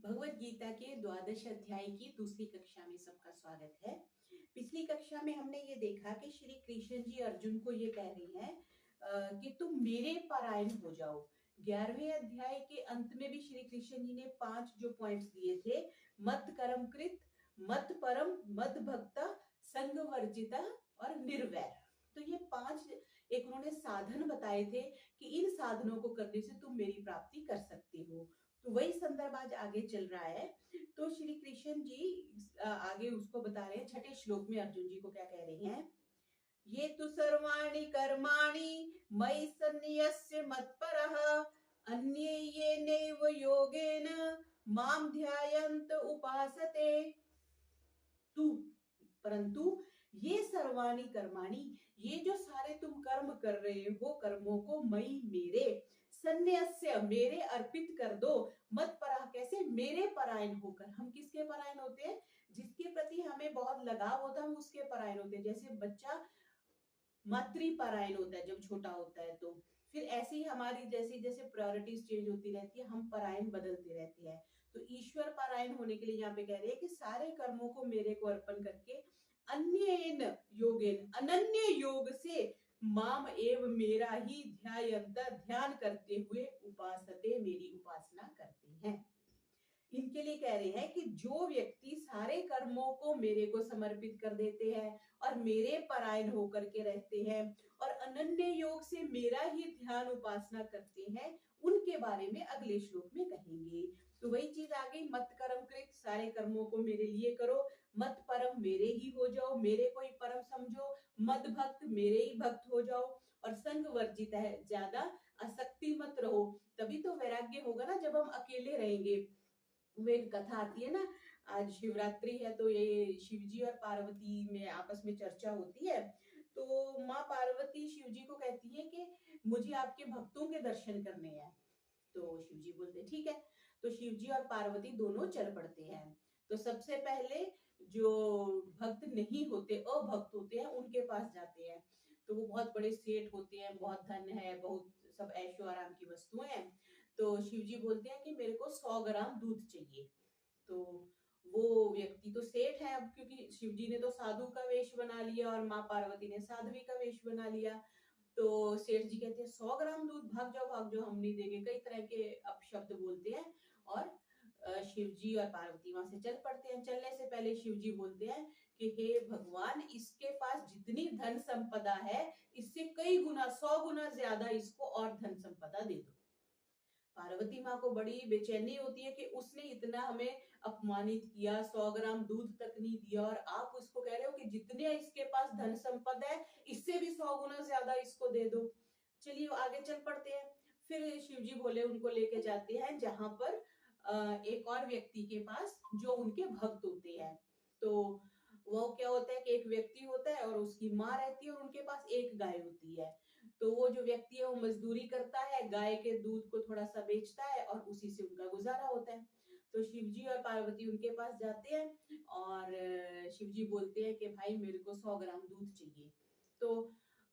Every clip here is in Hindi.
भगवत गीता के द्वादश अध्याय की दूसरी कक्षा में सबका स्वागत है। पिछली कक्षा में हमने ये देखा कि श्री कृष्ण जी अर्जुन को ये कह रही हैं कि तुम मेरे परायण हो जाओ। 11वें अध्याय के अंत में भी श्री कृष्ण जी ने 5 जो पॉइंट्स दिए थे, मत कर्म कृत, मत परम, मत भक्ता, संग वर्जिता और निर्वैर। तो ये 5 एक उन्होंने साधन बताए थे कि इन साधनों को करने से तुम मेरी प्राप्ति कर सकते हो। तो वही संदर्भ आज आगे चल रहा है। तो श्री कृष्ण जी आगे उसको बता रहे हैं। छठे श्लोक में अर्जुन जी को क्या कह रही हैं? ये तु सर्वाणि कर्माणि मयि सन्न्यस्य मत्परः अन्ये ये नैव योगेन माम ध्यायन्त उपासते। तू परंतु ये सर्वाणि कर्माणि, ये जो सारे तुम कर्म कर रहे हो, कर्मों को मई मेरे सन्न्यस्य मेरे अर्पित कर दो। मत परा कैसे? मेरे परायण होकर। हम किसके परायण होते हैं? जिसके प्रति हमें बहुत लगाव होता है, हम उसके परायण होते हैं। जैसे बच्चा मातृ परायण होता है जब छोटा होता है, तो फिर ऐसे ही हमारी जैसे जैसे प्रायोरिटीज चेंज होती रहती है, हम परायण बदलते रहते हैं। तो ईश्वर परायण होने के लिए यहाँ पे कह रहे हैं कि सारे कर्मों को मेरे को अर्पण करके अन्येन योगेन, अनन्य योग से माम एव मेरा ही ध्यान करते हुए उपासते, मेरी उपासना करते हैं। इनके लिए कह रहे हैं कि जो व्यक्ति सारे कर्मों को मेरे को समर्पित कर देते हैं और मेरे परायण होकर के रहते हैं और अनन्य योग से मेरा ही ध्यान उपासना करते हैं, उनके बारे में अगले श्लोक में कहेंगे। तो वही चीज आ गई, मत कर्म कृत, सारे कर्मों को मेरे लिए करो, मत परम, मेरे ही हो जाओ, मेरे को ही परम समझो, मद भक्त, मेरे ही भक्त हो जाओ, और संग वर्जित है, ज्यादा आसक्ति मत रहो। तभी तो वैराग्य होगा ना, जब हम अकेले रहेंगे। वो एक कथा आती है ना, आज शिवरात्रि है तो ये शिवजी और पार्वती में आपस में चर्चा होती है। तो माँ पार्वती शिवजी को कहती है कि मुझे आपके भक्तों के दर्शन करने हैं। तो शिवजी बोलते ठीक है। तो शिवजी और पार्वती दोनों चल पड़ते हैं। तो सबसे पहले जो भक्त नहीं होते, अभक्त होते हैं, उनके पास जाते हैं। तो वो बहुत बड़े सेठ होते हैं, बहुत धन है, बहुत सब ऐशो आराम की वस्तुएं हैं। तो शिवजी बोलते हैं कि मेरे को 100 ग्राम दूध चाहिए। तो वो व्यक्ति तो सेठ है अब, क्योंकि शिवजी ने तो साधु का वेश बना लिया और माँ पार्वती ने साध्वी का वेश बना लिया। तो सेठ जी कहते हैं 100 ग्राम दूध, भाग जाओ हम नहीं देंगे, कई तरह के अपशब्द बोलते हैं। और शिवजी और पार्वती वहां से चल पड़ते हैं। चलने से पहले शिवजी बोलते हैं कि हे भगवान, इसके पास जितनी धन संपदा है, इससे कई गुना, 100 गुना ज्यादा इसको और धन संपदा दे दो। पार्वती माँ को बड़ी बेचैनी होती है कि उसने इतना हमें अपमानित किया, 100 ग्राम दूध तक नहीं दिया, और आप उसको कह रहे हो कि जितने इसके पास धन संपदा है, इससे भी 100 गुना ज्यादा इसको दे दो। चलिए आगे चल पड़ते हैं। फिर शिवजी बोले, उनको लेके जाते हैं जहां पर एक और व्यक्ति के पास, जो उनके भक्त होते हैं। तो वो क्या होता है कि एक व्यक्ति होता है और उसकी माँ रहती है और उनके पास एक गाय होती है। तो वो जो व्यक्ति है वो मजदूरी करता है, गाय के दूध को थोड़ा सा बेचता है और उसी से उनका गुजारा होता है। तो शिवजी और पार्वती उनके पास जाते हैं और शिवजी बोलते हैं कि भाई मेरे को 100 ग्राम दूध चाहिए। तो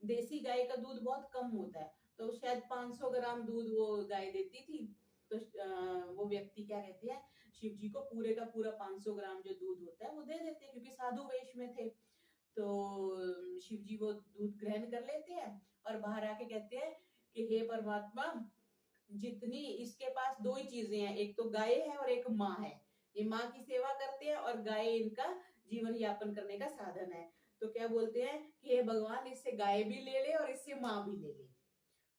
देसी गाय का दूध बहुत कम होता है, तो शायद 500 ग्राम दूध वो गाय देती थी। तो वो व्यक्ति क्या कहते हैं, शिवजी को पूरे का पूरा 500 ग्राम जो दूध होता है वो दे देते हैं, क्योंकि साधु वेश में थे। तो शिवजी वो दूध ग्रहण कर लेते हैं और बाहर आके कहते हैं कि हे परमात्मा, जितनी इसके पास दो ही चीजें हैं, एक तो गाय है और एक माँ है। ये माँ की सेवा करते हैं और गाय इनका जीवन यापन करने का साधन है। तो क्या बोलते हैं कि हे भगवान, इससे गाय भी ले ले और इससे माँ भी ले ले।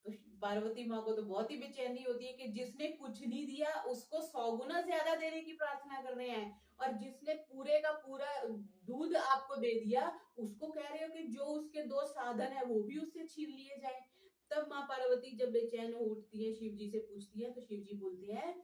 तो पार्वती माँ को तो बहुत ही बेचैनी होती है कि जिसने कुछ नहीं दिया उसको 100 गुना ज्यादा देने की प्रार्थना कर रहे हैं, और जिसने पूरे का पूरा दूध आपको दे दिया उसको कह रहे हो कि जो उसके दो साधन है वो भी उससे छीन लिए जाए। तब माँ पार्वती जब बेचैन हो उठती है, शिव जी से पूछती है, तो शिव जी बोलते हैं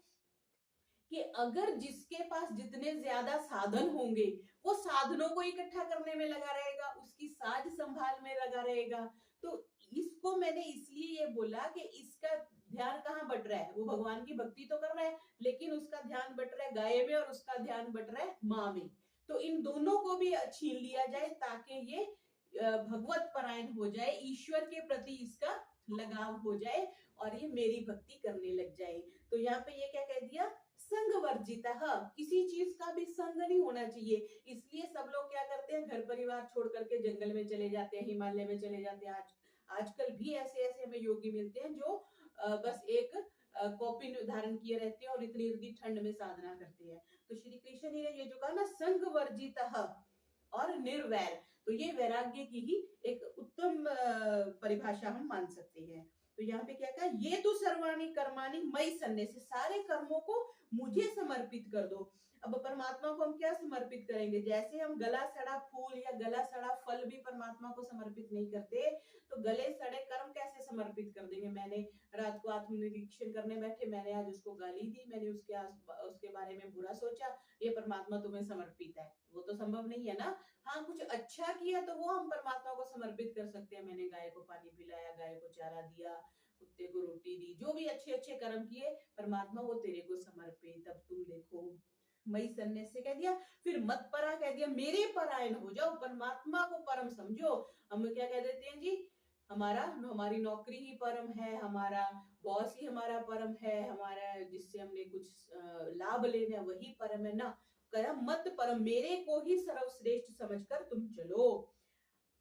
कि अगर जिसके पास जितने ज्यादा साधन होंगे वो साधनों को इकट्ठा करने में लगा रहेगा, उसकी साज संभाल में लगा रहेगा, तो इसको मैंने इसलिए ये बोला कि इसका ध्यान कहाँ बट रहा है। वो भगवान की भक्ति तो कर रहा है, लेकिन उसका ध्यान बट रहा है गाय में और उसका ध्यान बट रहा है माँ में। तो इन दोनों को भी छीन लिया जाए ताकि ये भगवत परायण हो जाए, ईश्वर के प्रति इसका लगाव हो जाए और ये मेरी भक्ति करने लग जाए। तो यहाँ पे ये क्या कह दिया, संग वर्जितः, किसी चीज का भी संग नहीं होना चाहिए। इसलिए सब लोग क्या करते हैं, घर परिवार छोड़ करके जंगल में चले जाते हैं, हिमालय में चले जाते हैं। आजकल भी ऐसे ऐसे हमें योगी मिलते हैं जो बस एक कॉपी धारण किए रहते हैं और इतनी इतनी ठंड में साधना करते हैं। तो श्री कृष्ण ने ये जो कहा ना, संग वर्जितः और निर्वैर, तो ये वैराग्य की ही एक उत्तम परिभाषा हम मान सकते हैं। तो यहाँ पे क्या कहा, ये तो सर्वाणी कर्माणि मयि सन्न्यासी, सारे कर्मों को मुझे समर्पित कर दो। अब परमात्मा को हम क्या समर्पित करेंगे, जैसे हम गला सड़ा फूल या गला सड़ा फल भी परमात्मा को समर्पित नहीं करते, तो गले सड़े कर्म कैसे समर्पित कर देंगे। मैंने रात को आत्मनिरीक्षण करने बैठे, मैंने आज उसको गाली दी, मैंने उसके बारे में बुरा सोचा, ये परमात्मा तुम्हें समर्पित है, वो तो संभव नहीं है ना। हाँ, कुछ अच्छा किया तो वो हम परमात्मा को समर्पित कर सकते हैं। मैंने गाय को पानी पिलाया, गाय को चारा दिया, कुत्ते को रोटी दी, जो भी अच्छे अच्छे कर्म किए, परमात्मा वो तेरे को समर्पित। अब तुम देखो, मई सन्यास से कह दिया, फिर मत परा कह दिया, मेरे परायण हो जाओ, परमात्मा को परम समझो। हम क्या कह देते हैं जी, हमारी नौकरी ही परम है, हमारा बॉस ही हमारा परम है, हमारा जिससे हमने कुछ लाभ लेना है वही परम है ना। कहा मत परम, मेरे को ही सर्वश्रेष्ठ समझकर तुम चलो।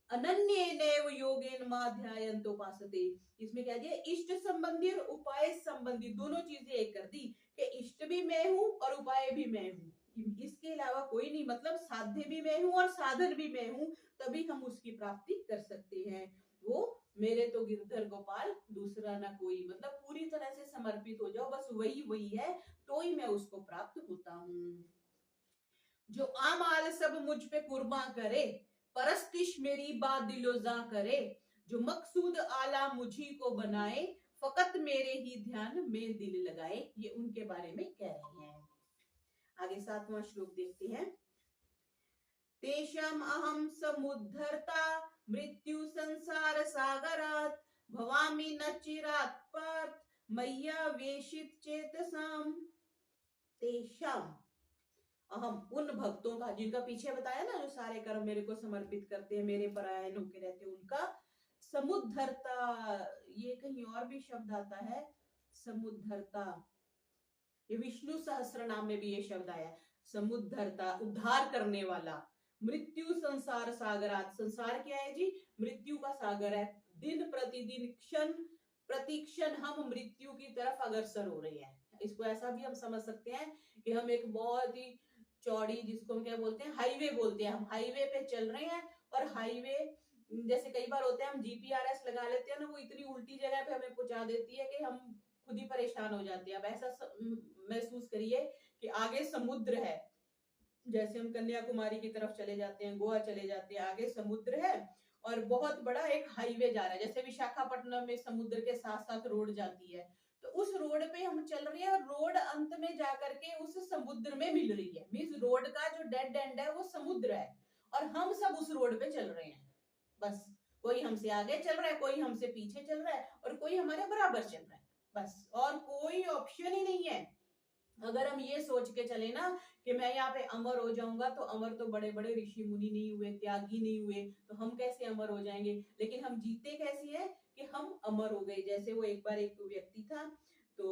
अनन्येनैव योगेन माध्यायन्तो उपासते, इसमें क्या दिया, इष्ट संबंधी और उपाय संबंधी दोनों चीजें एक कर दी, कि इष्ट भी मैं हूँ और उपाय भी मैं हूँ, इसके अलावा कोई नहीं। मतलब साध्य भी मैं हूँ और साधन भी मैं हूँ, तभी हम उसकी प्राप्ति कर सकते हैं। वो मेरे तो गिरधर गोपाल, दूसरा ना कोई। मतलब पूरी तरह से समर्पित हो जाओ, बस वही वही है, तो ही मैं उसको प्राप्त होता हूँ। जो आमाल सब मुझ पे कुर्बा करे, परस्तिश मेरी बात दिलोजा करे, जो मकसूद आला मुझी को बनाए, फकत मेरे ही ध्यान में दिल लगाए। ये उनके बारे में कह रहे हैं। आगे 7वां श्लोक देखते हैं। तेषाम अहम समुद्धरता मृत्यु संसार सागरात, भवामि न चिरात् पार्थ मय्या वेशित चेतसाम। तेषाम अहम, उन भक्तों का जिनका पीछे बताया ना, जो सारे कर्म मेरे को समर्पित करते हैं, मेरे परायण होके रहते हैं, उनका समुद्धरता, ये कहीं और भी शब्द आता है समुद्धरता, ये विष्णु सहस्त्र नाम में भी ये शब्द आया, समुद्धरता, उद्धार करने वाला। मृत्यु संसार सागरात, संसार क्या है जी, मृत्यु का सागर है। दिन प्रतिदिन क्षण प्रतिक्षण हम मृत्यु की तरफ अग्रसर हो रहे हैं। इसको ऐसा भी हम समझ सकते हैं कि हम एक बहुत ही चौड़ी, जिसको हम क्या बोलते हैं, हाईवे बोलते हैं, हम हाईवे पे चल रहे हैं, और हाईवे जैसे कई बार होता है, हम जीपीआरएस लगा लेते हैं ना, वो इतनी उल्टी जगह पे हमें पहुंचा देती है कि हम खुद ही परेशान हो जाते हैं। अब ऐसा महसूस करिए कि आगे समुद्र है, जैसे हम कन्याकुमारी की तरफ चले जाते हैं, गोवा चले जाते हैं, आगे समुद्र है और बहुत बड़ा एक हाईवे जा रहा है, जैसे विशाखापट्टनम में समुद्र के साथ साथ रोड जाती है, तो उस रोड पे हम चल रहे हैं, और रोड अंत में जाकर के उस समुद्र में मिल रही है। मींस रोड का जो डेड एंड है वो समुद्र है, और हम सब उस रोड पे चल रहे हैं। बस कोई हमसे आगे चल रहा है, कोई हमसे पीछे चल रहा है, और कोई हमारे बराबर चल रहा है, बस, और कोई ऑप्शन ही नहीं है। अगर हम ये सोच के चले ना कि मैं यहाँ पे अमर हो जाऊंगा, तो अमर तो बड़े बड़े ऋषि मुनि नहीं हुए, त्यागी नहीं हुए, तो हम कैसे अमर हो जाएंगे। लेकिन हम जीते कैसे हैं कि हम अमर हो गए। जैसे वो एक बार एक व्यक्ति था, तो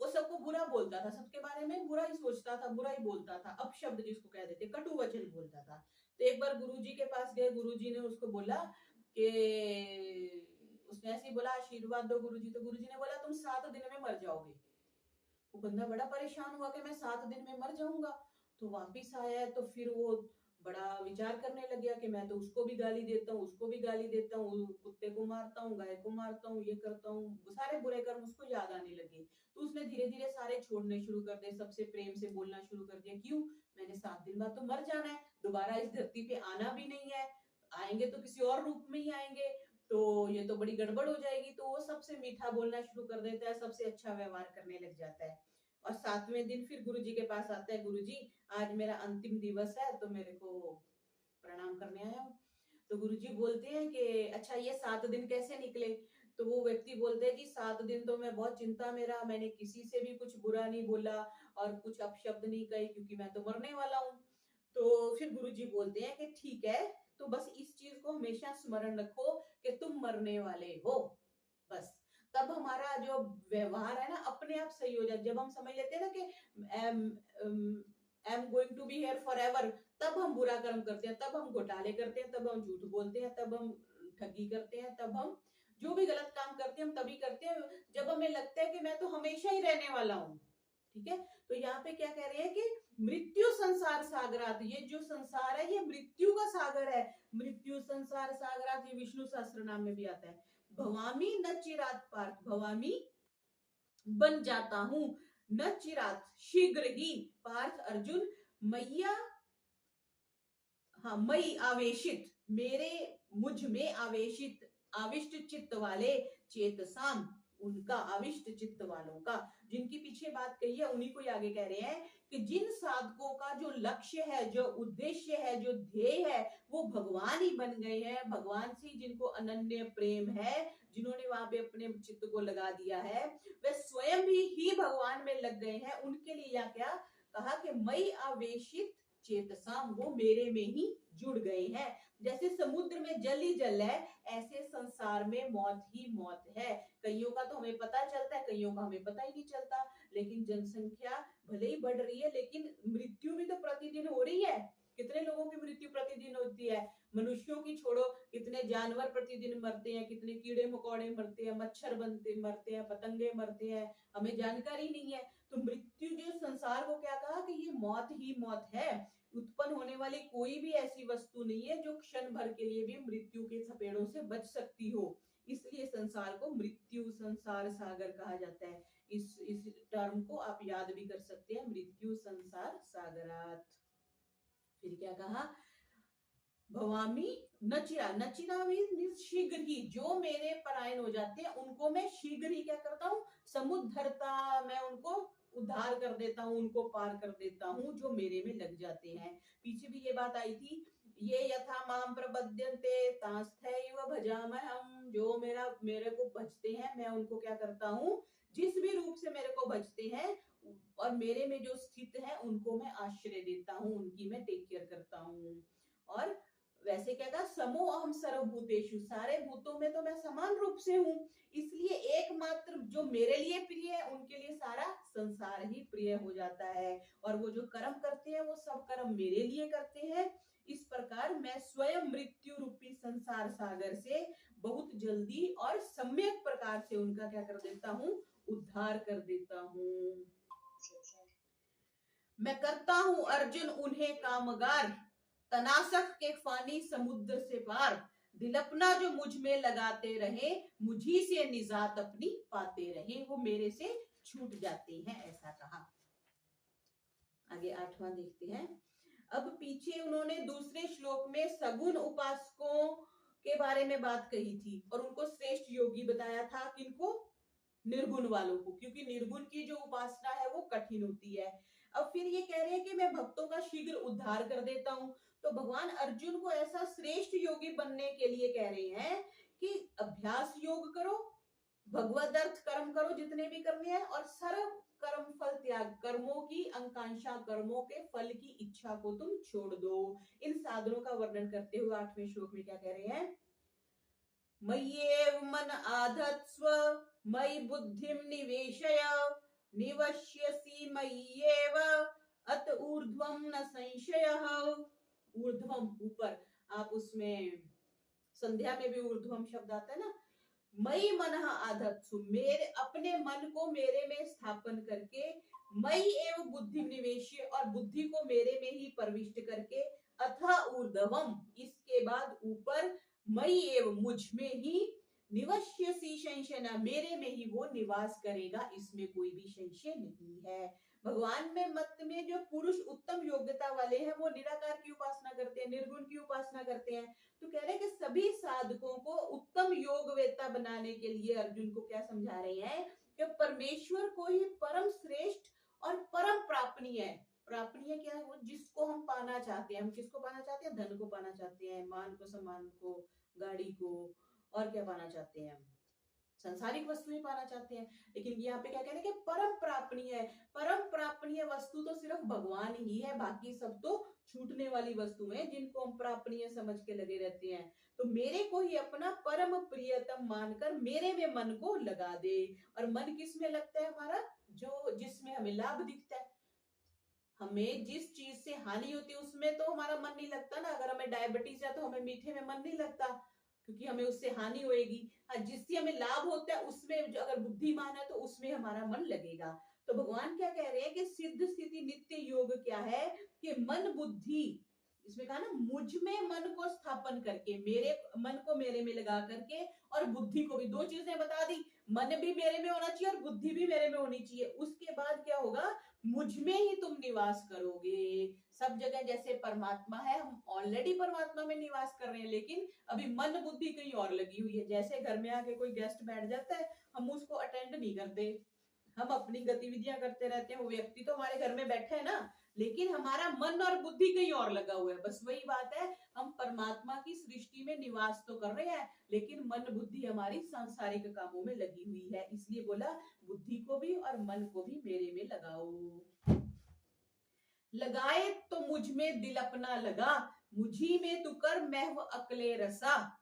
वो सबको बुरा बोलता था, सबके बारे में बुरा ही सोचता था, बुरा ही बोलता था, अपशब्द जिसको कह देते, कटु वचन बोलता था। तो एक बार गुरुजी के पास गए, गुरुजी ने उसको बोला कि, उसने ऐसे ही बोला, आशीर्वाद दो गुरुजी। तो गुरुजी ने बोला, तुम 7 दिन में मर जाओगे। वो बंदा बड़ा परेशान हुआ कि मैं 7 दिन में मर जाऊंगा। तो वापिस आया, तो फिर वो बड़ा विचार करने लग गया कि मैं तो उसको भी गाली देता हूँ, उसको भी गाली देता हूँ, कुत्ते को मारता हूँ, गाय को मारता हूँ, ये करता हूँ, सारे बुरे कर्म उसको याद आने लगे। तो उसने धीरे धीरे सारे छोड़ने शुरू कर दिए, सबसे प्रेम से बोलना शुरू कर दिया। क्यों, मैंने 7 दिन बाद तो मर जाना है, दोबारा इस धरती पे आना भी नहीं है, आएंगे तो किसी और रूप में ही आएंगे, तो ये तो बड़ी गड़बड़ हो जाएगी। तो वो सबसे मीठा बोलना शुरू कर देता है, सबसे अच्छा व्यवहार करने लग जाता है। और 7वें दिन फिर गुरुजी के पास आता है, गुरुजी आज मेरा अंतिम दिवस है, तो मेरे को प्रणाम करने आया हूँ। तो गुरुजी बोलते हैं कि अच्छा, ये 7 दिन कैसे निकले। तो वो व्यक्ति बोलते हैं कि 7 दिन तो मैं बहुत चिंता में रहा, मैंने किसी से भी कुछ बुरा नहीं बोला और कुछ अपशब्द नहीं कहे, क्योंकि मैं तो मरने वाला हूँ। तो फिर गुरुजी बोलते हैं कि ठीक है, तो बस इस चीज को हमेशा स्मरण रखो कि तुम मरने वाले हो, बस तब हमारा जो व्यवहार है ना अपने आप सही हो जाए। जब हम समझ लेते हैं ना कि I am going to be here forever, तब हम बुरा कर्म करते हैं, तब हम घोटाले करते हैं, तब हम झूठ बोलते हैं, तब हम ठगी करते हैं, तब हम जो भी गलत काम करते हैं हम तभी करते हैं जब हमें लगता है कि मैं तो हमेशा ही रहने वाला हूँ। ठीक है, तो यहाँ पे क्या कह रहे हैं कि मृत्यु संसार सागरात, ये जो संसार है ये मृत्यु का सागर है। मृत्यु संसार सागरात, ये विष्णु सहस्त्र नाम में भी आता है। भवामी न चिरात पार्थ, भवामी बन जाता हूं, न चिरात शीघ्र ही, पार्थ अर्जुन, मैया, हाँ मई आवेशित, मेरे मुझ में आवेशित, आविष्ट चित्त वाले, चेतसाम, उनका आविष्ट चित्त वालों का, जिनकी पीछे बात कही है उन्हीं को आगे कह रहे हैं कि जिन साधकों का जो लक्ष्य है, जो उद्देश्य है, जो ध्येय है, वो भगवान ही बन गए हैं। भगवान से जिनको अनन्य प्रेम है, जिन्होंने वहां पे अपने चित्त को लगा दिया है, वे स्वयं ही भगवान में लग गए हैं। उनके लिए या क्या कहा कि मई आवेशित चेतसाम, वो मेरे में ही जुड़ गए हैं। जैसे समुद्र में जल ही जल है, ऐसे संसार में मौत ही मौत है। कईयों का तो हमें पता चलता है, कईयों का हमें पता ही नहीं चलता। लेकिन जनसंख्या भले ही बढ़ रही है, लेकिन मृत्यु भी तो प्रतिदिन हो रही है। कितने लोगों की मृत्यु प्रतिदिन होती है? मनुष्यों की छोड़ो, कितने जानवर प्रतिदिन मरते हैं, कितने कीड़े मकोड़े मरते हैं, मच्छर बनते मरते हैं, पतंगे मरते हैं, हमें जानकारी नहीं है। तो मृत्यु जो संसार को क्या कहा कि ये मौत ही मौत है। उत्पन्न होने वाली कोई भी ऐसी वस्तु नहीं है जो क्षण भर के लिए भी मृत्यु के थपेड़ों से बच सकती हो। इसलिए संसार को मृत्यु संसार सागर कहा जाता है। इस टर्म को आप याद भी कर सकते हैं, मृत्यु संसार सागरात। फिर क्या कहा, भवामी नचिरा, नचिरा मीन्स शीघ्र ही, जो मेरे परायण हो जाते हैं उनको मैं शीघ्र ही क्या करता हूँ, समुद्धरता, मैं उनको उद्धार कर देता हूँ, उनको पार कर देता हूँ, जो मेरे में लग जाते हैं। पीछे भी ये बात आई थी, ये यथा माम प्रपद्यन्ते तांस्थैव भजामहम्, जो मेरे को भजते हैं मैं उनको क्या करता हूँ, जिस भी रूप से मेरे को भजते हैं और मेरे में जो स्थित है उनको मैं आश्रय देता हूँ, उनकी मैं टेक केयर करता हूँ। और वैसे क्या कहा, समो अहम सर्वभूतेषु, सारे भूतों में तो मैं समान रूप से हूँ। इसलिए एकमात्र जो मेरे लिए प्रिय है उनके लिए सारा संसार ही प्रिय हो जाता है। और वो जो कर्म करते हैं वो सब कर्म मेरे लिए करते हैं। इस प्रकार मैं स्वयं मृत्यु रूपी संसार सागर से बहुत जल्दी और सम्यक प्रकार से उनका क्या कर देता हूँ, उद्धार कर देता हूँ। मैं करता हूँ अर्जुन उन्हें कामगार, तनासक के फानी समुद्र से पार, दिल अपना जो मुझ में लगाते रहे, मुझी से निजात अपनी पाते रहे, वो मेरे से छूट जाते हैं, ऐसा कहा। आगे 8वां देखते हैं। अब पीछे उन्होंने दूसरे श्लोक में सगुण उपासकों के बारे में बात कही थी और उनको श्रेष्ठ योगी बताया था, किनको, निर्गुण वालों को, क्योंकि निर्गुण की जो उपासना है वो कठिन होती है। अब फिर ये कह रहे हैं कि मैं भक्तों का शीघ्र उद्धार कर देता हूँ। तो भगवान अर्जुन को ऐसा श्रेष्ठ योगी बनने के लिए कह रहे हैं कि अभ्यास योग करो, भगवद अर्थ कर्म करो जितने भी करने हैं, और सर्व कर्म फल त्याग, कर्मों की आकांक्षा, कर्मों के फल की इच्छा को तुम छोड़ दो। इन साधनों का वर्णन करते हुए 8वें श्लोक में क्या कह रहे हैं, मय्येव मन आधत्स्व मयि बुद्धिम निवेशय, निवश्यसि मय्येव अत ऊर्ध्वम न संशयः। ऊर्ध्वम ऊपर, आप उसमें संध्या में भी ऊर्ध्वम शब्द आता है ना। मयि मनः आधत्सु, मेरे अपने मन को मेरे में स्थापन करके, मयि एव बुद्धि निवेश्य, और बुद्धि को मेरे में ही प्रविष्ट करके, अथा ऊर्ध्वम, इसके बाद ऊपर, मयि एव मुझ में ही, निवश्यसि संशय न, मेरे में ही वो निवास करेगा, इसमें कोई भी संशय नहीं है। भगवान में मत में जो पुरुष उत्तम योग्यता वाले हैं वो निराकार की उपासना करते हैं, निर्गुण की उपासना करते हैं। तो कह रहे हैं कि सभी साधकों को उत्तम योगवेता बनाने के लिए अर्जुन को क्या समझा रहे हैं कि परमेश्वर को ही परम श्रेष्ठ और परम प्रापणीय है। प्रापणीय क्या है, वो जिसको हम पाना चाहते हैं। हम किसको पाना चाहते हैं, धन को पाना चाहते हैं, मान को, सम्मान को, गाड़ी को, और क्या पाना चाहते हैं, सांसारिक वस्तुएं पाना चाहते हैं। लेकिन यहाँ पे क्या कह रहे हैं कि परम प्रापणीय है। परम प्रापणीय वस्तु तो सिर्फ भगवान ही है, बाकी सब तो छूटने वाली वस्तु है जिनको हम प्रापणीय समझ के लगे रहते हैं। तो मेरे को ही अपना परम प्रियतम मानकर मेरे में मन को लगा दे। और मन किस में लगता है हमारा? जो जिसमें हमें लाभ दिखता है। हमें जिस चीज से हानि होती है उसमें तो हमारा मन नहीं लगता ना। अगर हमें डायबिटीज है तो हमें मीठे में मन नहीं लगता, क्योंकि हमें उससे हानि होएगी। हाँ, जिससे हमें लाभ होता है उसमें, जो अगर बुद्धिमान है तो उसमें हमारा मन लगेगा। तो भगवान क्या कह रहे हैं कि सिद्ध स्थिति नित्य योग क्या है कि मन बुद्धि, इसमें कहा ना, मुझ में मन को स्थापन करके, मेरे मन को मेरे में लगा करके, और बुद्धि को भी, दो चीजें बता दी, मन भी मेरे में होना चाहिए और बुद्धि भी मेरे में होनी चाहिए। उसके बाद क्या होगा? मुझ में ही तुम निवास करोगे। सब जगह जैसे परमात्मा है, हम ऑलरेडी परमात्मा में निवास कर रहे हैं, लेकिन अभी मन बुद्धि कहीं और लगी हुई है। जैसे घर में आके कोई गेस्ट बैठ जाता है, हम उसको अटेंड नहीं करते, हम अपनी गतिविधियां करते रहते हैं। वो व्यक्ति तो हमारे घर में बैठे है ना, लेकिन हमारा मन और बुद्धि कहीं और लगा हुआ है। बस वही बात है, हम परमात्मा की सृष्टि में निवास तो कर रहे हैं, लेकिन मन बुद्धि हमारी सांसारिक कामों में लगी हुई है। इसलिए बोला बुद्धि को भी और मन को भी मेरे में लगाओ। लगाए तो मुझ में दिल अपना लगा, मुझी में तू कर महव अकले रसा।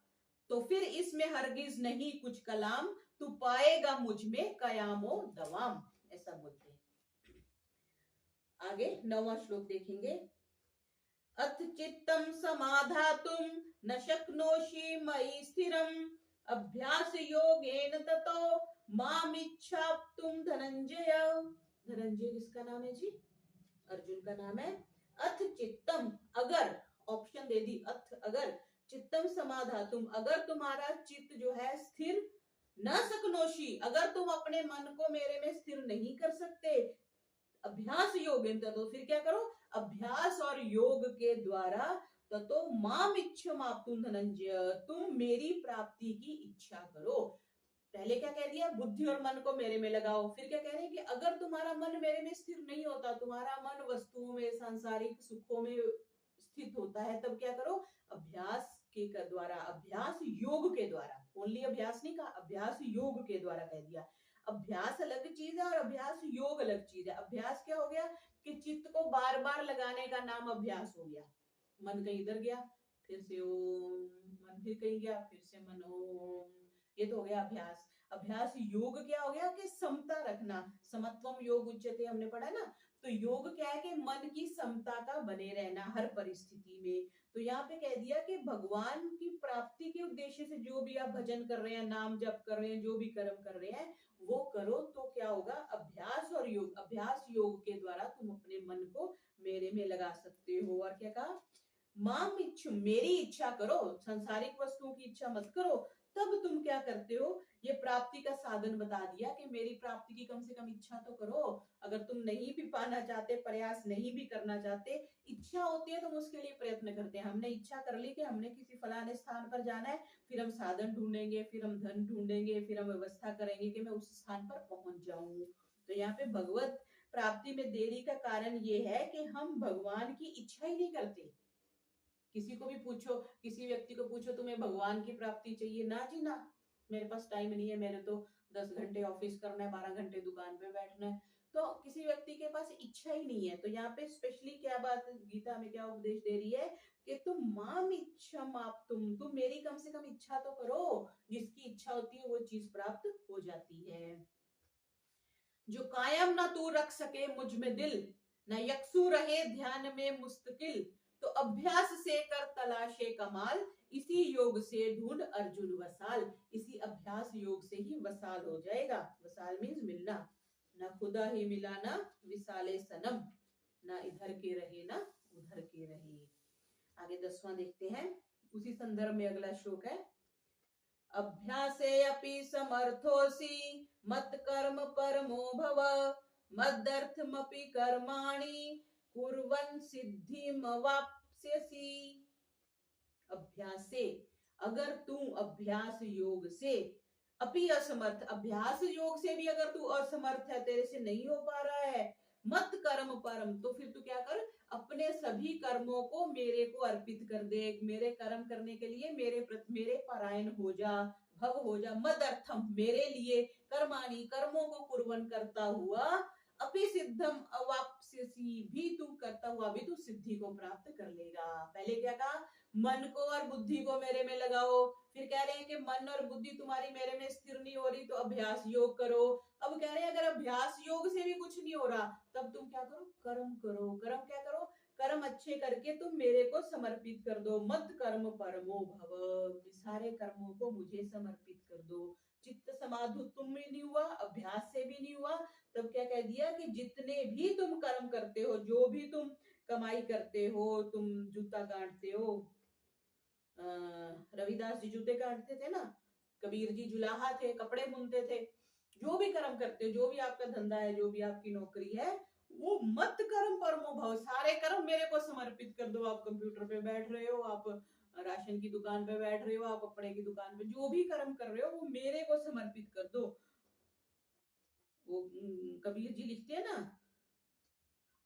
तो फिर इसमें हरगिज नहीं कुछ कलाम, तू पाएगा मुझ में कयामो दवाम। ऐसा बोलते हैं। आगे 9वां श्लोक देखेंगे। अथ चित्तम समाधातुम न शक्नोषि मयि स्थिरम, अभ्यास योगेन ततो मामिच्छाप्तुम धनंजय। धनंजय किसका नाम है जी? अर्जुन का नाम है। अथ चित्तम, अगर, ऑप्शन दे दी, अथ अगर, चित्तम समाधातुम, अगर तुम्हारा चित्त जो है स्थिर, न शक्नोषि, अगर तुम अपने मन को मेरे में स्थिर नहीं कर सकते, अभ्यास योगेन ततो, फिर क्या करो? अभ्यास और योग के द्वारा, ततो माम इच्छमाप्तुम धनंजय, तुम मेरी प्राप्ति की इच्छा करो। पहले क्या कह दिया? बुद्धि और मन को मेरे में लगाओ। फिर क्या कह रहे हैं कि अगर तुम्हारा मन मेरे में स्थिर नहीं होता, तुम्हारा मन वस्तुओं में, सांसारिक सुखों में स्थित होता है, तब क्या करो? अभ्यास के द्वारा, अभ्यास योग के द्वारा, ओनली अभ्यास नहीं कहा, अभ्यास योग के द्वारा कह दिया। अभ्यास अलग चीज है और अभ्यास योग अलग चीज है। अभ्यास क्या हो गया कि चित्त को बार बार लगाने का नाम अभ्यास हो गया। मन कहीं इधर गया, फिर से ओम, मन फिर कहीं गया, फिर से मन ओम, ये तो हो गया अभ्यास। अभ्यास योग क्या हो गया कि समता रखना, समत्वम योग उच्यते, हमने पढ़ा ना। तो योग क्या है कि मन की समता का बने रहना हर परिस्थिति में। तो यहाँ पे कह दिया कि भगवान की प्राप्ति के उद्देश्य से जो भी आप भजन कर रहे हैं, नाम जप कर रहे हैं, जो भी कर्म कर रहे हैं, वो करो। तो क्या होगा? अभ्यास और योग, अभ्यास योग के द्वारा तुम अपने मन को मेरे में लगा सकते हो। और क्या कहा? माम इच्छु, मेरी इच्छा करो, संसारिक वस्तुओं की इच्छा मत करो। तब तुम क्या करते हो? ये प्राप्ति का साधन बता दिया कि मेरी प्राप्ति की कम से कम इच्छा तो करो। अगर तुम नहीं भी पाना चाहते, प्रयास नहीं भी करना चाहते, इच्छा होती है, तुम उसके लिए प्रयत्न करते हैं। हमने इच्छा कर ली कि हमने किसी फलाने स्थान पर जाना है, फिर हम साधन ढूंढेंगे, फिर हम धन ढूंढेंगे, फिर हम व्यवस्था करेंगे कि मैं उस स्थान पर पहुंच जाऊं। तो यहाँ पे भगवत प्राप्ति में देरी का कारण ये है कि हम भगवान की इच्छा ही नहीं करते। किसी को भी पूछो, किसी व्यक्ति को पूछो तुम्हें भगवान की प्राप्ति चाहिए, ना जी ना, मेरे पास टाइम नहीं है, मेरे तो 10 घंटे ऑफिस करना है, 12 घंटे दुकान पे बैठना है। तो किसी व्यक्ति के पास इच्छा ही नहीं है। तो यहाँ पे स्पेशली क्या बात गीता में क्या उपदेश दे रही है कि तुम माम इच्छम आप, तुम मेरी कम से कम इच्छा तो करो। जिसकी इच्छा होती है वो चीज प्राप्त हो जाती है। जो कायम ना तू रख सके मुझ में दिल, न यकसू रहे ध्यान में मुस्तकिल, तो अभ्यास से कर तलाशे कमाल, इसी योग से ढूंढ अर्जुन वसाल। इसी अभ्यास योग से ही वसाल हो जाएगा। वसाल मीन्स मिलना, ना खुदा ही मिला ना विसाले सनम, ना इधर के रहे ना उधर के रहे। आगे 10वां देखते हैं, उसी संदर्भ में अगला श्लोक है। अभ्यासे अपि समर्थोसि मत कर्म परमो भव, मदर्थमपि कर्माणि कुर्वन् सिद्धिमवाप्स्यसि। अभ्यास से, अगर तू अभ्यास योग से, अपि असमर्थ, अभ्यास योग से भी अगर तू असमर्थ है, तेरे से नहीं हो पा रहा है, मत कर्म परम, तो फिर तू क्या कर? अपने सभी कर्मों को मेरे को अर्पित कर दे। मेरे कर्म करने के लिए मेरे परायण हो जा, भव हो जा, मदर्थम मेरे लिए, कर्माणि कर्मों को कुर्बन करता हुआ, अपि सिद्धम अवाप्स्यसि भी तू करता हुआ भी तू सिद्धि को प्राप्त कर लेगा। पहले क्या कहा, मन को और बुद्धि को मेरे में लगाओ, फिर कह रहे हैं कि मन और बुद्धि तुम्हारी मेरे में स्थिर नहीं हो रही तो अभ्यास योग करो। अब कह रहे हैं अगर अभ्यास योग से भी कुछ नहीं हो रहा तब तुम क्या करो, कर्म करो। कर्म क्या करो, कर्म अच्छे करके तुम मेरे को समर्पित कर दो। मत कर्म परमो भव, सारे कर्मों को मुझे समर्पित कर दो। चित्त समाधि तुम में नहीं हुआ, अभ्यास से भी नहीं हुआ, तब क्या कह दिया कि जितने भी तुम कर्म करते हो, जो भी तुम कमाई करते हो, तुम जूता गांठते हो, रविदास जी जूते काटते थे ना, कबीर जी जुलाहा थे, कपड़े बुनते थे, जो भी कर्म करते हो, जो भी आपका धंधा है, जो भी आपकी नौकरी है, वो मत कर्म परमो भव, सारे कर्म मेरे को समर्पित कर दो। आप कंप्यूटर पे बैठ रहे हो, आप राशन की दुकान पे बैठ रहे हो, आप कपड़े की दुकान पे, जो भी कर्म कर रहे हो वो मेरे को समर्पित कर दो। वो कबीर जी लिखते हैं ना,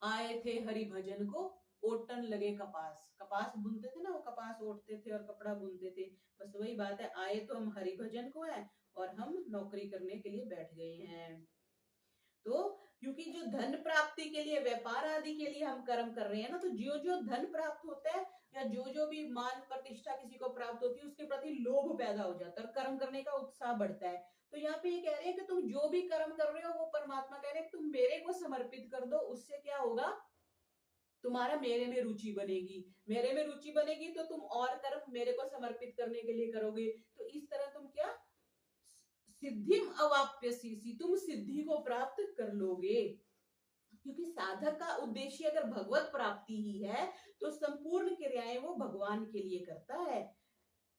आए थे हरि भजन को, ओटन लगे कपास। कपास बुनते थे ना, वो कपास ओटते थे और कपड़ा बुनते थे। बस वही बात है, आए तो हम हरि भजन को है और हम नौकरी करने के लिए बैठ गए हैं। तो क्योंकि जो धन प्राप्ति के लिए, व्यापार आदि के लिए हम कर्म कर रहे हैं ना, तो जो जो धन प्राप्त होता है या जो जो भी मान प्रतिष्ठा किसी को प्राप्त होती है, उसके प्रति लोभ पैदा हो जाता है और कर्म करने का उत्साह बढ़ता है। तो यहाँ पे ये कह रहे हैं कि तुम जो भी कर्म कर रहे हो वो परमात्मा कह रहे हैं तुम मेरे को समर्पित कर दो। उससे क्या होगा, तुम्हारा मेरे में रुचि बनेगी। मेरे में रुचि बनेगी तो तुम और कर्म मेरे को समर्पित करने के लिए करोगे। तो इस तरह तुम क्या, सिद्धिम अवाप्यसी, तुम सिद्धि को प्राप्त कर लोगे। क्योंकि साधक का उद्देश्य अगर भगवत प्राप्ति ही है तो संपूर्ण क्रियाएं वो भगवान के लिए करता है।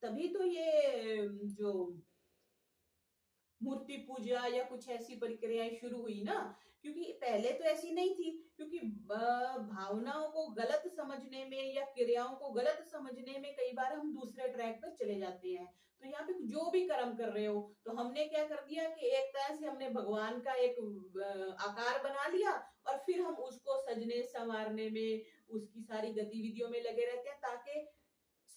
तभी तो ये जो मूर्ति पूजा या कुछ ऐसी प्रक्रियाएं शुरू हुई ना, क्योंकि पहले तो ऐसी नहीं थी। क्योंकि भावनाओं को गलत समझने में या क्रियाओं को गलत समझने में कई बार हम दूसरे ट्रैक पर चले जाते हैं। तो यहाँ पे जो भी कर्म कर रहे हो, तो हमने क्या कर दिया कि एक तरह से हमने भगवान का एक आकार बना लिया और फिर हम उसको सजने संवारने में, उसकी सारी गतिविधियों में लगे रहते हैं ताकि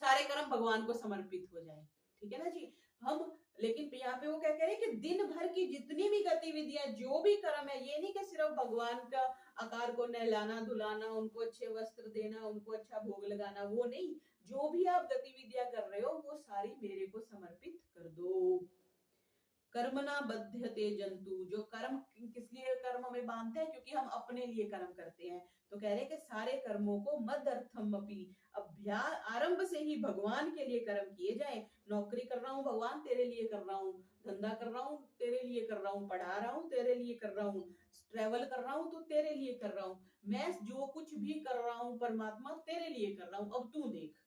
सारे कर्म भगवान को समर्पित हो जाए। ठीक है ना जी। हम लेकिन यहाँ पे वो क्या कह रहे हैं कि दिन भर की जितनी भी गतिविधियां, जो भी कर्म है, ये नहीं कि सिर्फ भगवान का आकार को नहलाना धुलाना, उनको अच्छे वस्त्र देना, उनको अच्छा भोग लगाना, वो नहीं। जो भी आप गतिविधियां कर रहे हो वो सारी मेरे को समर्पित कर दो। कर्मणा बध्यते जंतु, जो कर्म किस लिए कर्म हमें बांधते हैं, क्योंकि हम अपने लिए कर्म करते हैं। तो कह रहे हैं कि सारे कर्मों को मदर्थम अपि, अभ्यास आरंभ से ही भगवान के लिए कर्म किए जाए। नौकरी कर रहा हूँ भगवान तेरे लिए कर रहा हूँ, धंधा कर रहा हूँ तेरे लिए कर रहा हूँ, पढ़ा रहा हूँ तेरे लिए कर रहा हूँ, ट्रेवल कर रहा हूँ तो तेरे लिए कर रहा हूँ। मैं जो कुछ भी कर रहा हूँ परमात्मा तेरे लिए कर रहा हूँ। अब तू देख,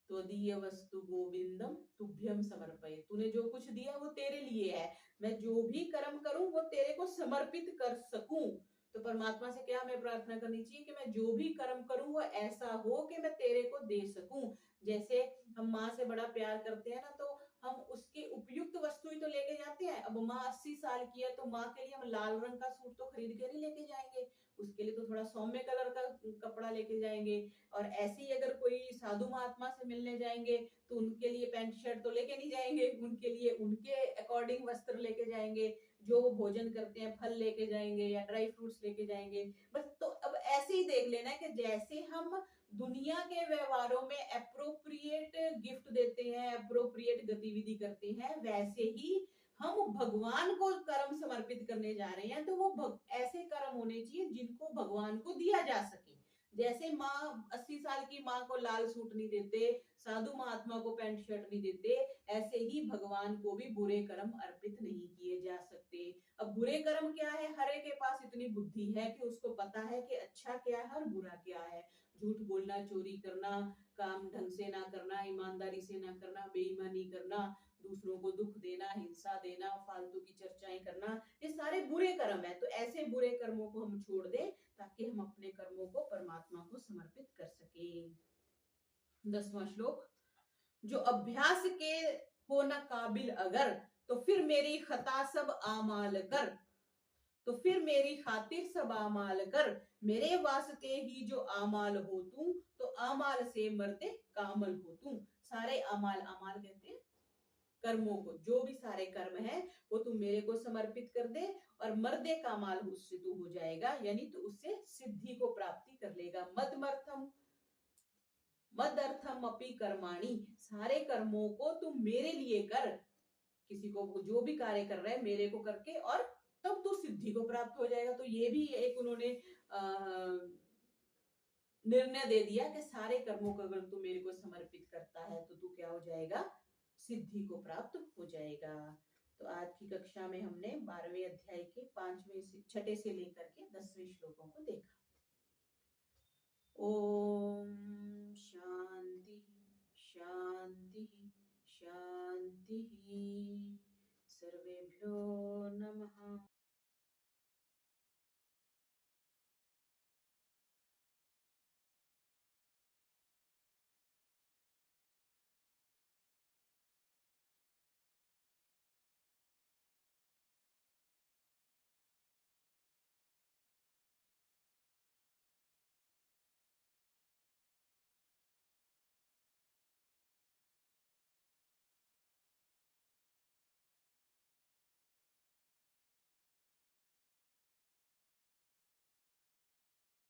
त्वदीय वस्तु गोविंदम तुभ्यम समर्पय, तूने जो कुछ दिया वो तेरे लिए है। मैं जो भी कर्म करूं वो तेरे को समर्पित कर सकूं। तो परमात्मा से क्या हमें प्रार्थना करनी चाहिए कि मैं जो भी कर्म करूं वो ऐसा हो कि मैं तेरे को दे सकूं। जैसे हम माँ से बड़ा प्यार करते हैं ना, तो हम उसके उपयुक्त वस्तु ही तो लेके जाते हैं। अब माँ 80 साल की है तो माँ के लिए हम लाल रंग का सूट तो खरीद के नहीं लेके जाएंगे, उसके लिए तो थोड़ा सौम्य कलर का कपड़ा लेके जाएंगे। और ऐसे ही अगर कोई साधु महात्मा से मिलने जाएंगे तो उनके लिए पैंट शर्ट तो लेके नहीं जाएंगे, उनके लिए उनके अकॉर्डिंग वस्त्र लेके जाएंगे। जो वो भोजन करते हैं फल लेके जाएंगे या ड्राई फ्रूट्स लेके जाएंगे। बस तो अब ऐसे ही देख लेना है कि जैसे हम दुनिया के व्यवहारों में अप्रोप्रिएट गिफ्ट देते हैं, अप्रोप्रिएट गतिविधि करते हैं, वैसे ही हम भगवान को कर्म समर्पित करने जा रहे हैं। तो वो ऐसे कर्म होने चाहिए जिनको भगवान को दिया जा सके। जैसे माँ 80 साल की माँ को लाल सूट नहीं देते, साधु महात्मा को पैंट शर्ट नहीं देते, ऐसे ही भगवान को भी बुरे कर्म अर्पित नहीं किए जा सकते। अब बुरे कर्म क्या है, हर एक के पास इतनी बुद्धि है कि उसको पता है कि अच्छा क्या है और बुरा क्या है। झूठ बोलना, चोरी करना, काम ढंग से ना करना, ईमानदारी से ना करना, बेईमानी करना, दूसरों को दुख देना, हिंसा देना, फालतू की चर्चाएं करना, ये सारे बुरे कर्म है। तो ऐसे बुरे कर्मों को हम छोड़ दें ताकि हम अपने कर्मों को परमात्मा को समर्पित कर सके। 10वां श्लोक, जो अभ्यास के हो न काबिल अगर, तो फिर मेरी खता सब आमाल कर, तो फिर मेरी खातिर सब आमाल कर, मेरे वास्ते ही जो आमाल हो तू, तो आमाल से मरते कामल हो तू। सारे अमाल, अमाल कहते हैं कर्मों को, जो भी सारे कर्म हैं वो तू मेरे को समर्पित कर दे और मर्दे का माल उससे तू हो जाएगा, यानी तू उससे सिद्धि को प्राप्ति कर लेगा। मदर्थम अपि कर्माणि, सारे कर्मों को तू मेरे लिए कर, किसी को जो भी कार्य कर रहा है मेरे को करके, और तब तू सिद्धि को प्राप्त हो जाएगा। तो ये भी एक उन्होंने निर्णय दे दिया कि सारे कर्मों को अगर तू मेरे को समर्पित करता है तो तू क्या हो जाएगा, सिद्धि को प्राप्त हो जाएगा। तो आज की कक्षा में हमने 12वें अध्याय के 5वें से 6 से लेकर के 10वें श्लोकों को देखा। ओम शांति शांति शांति। सर्वेभ्यो नमः।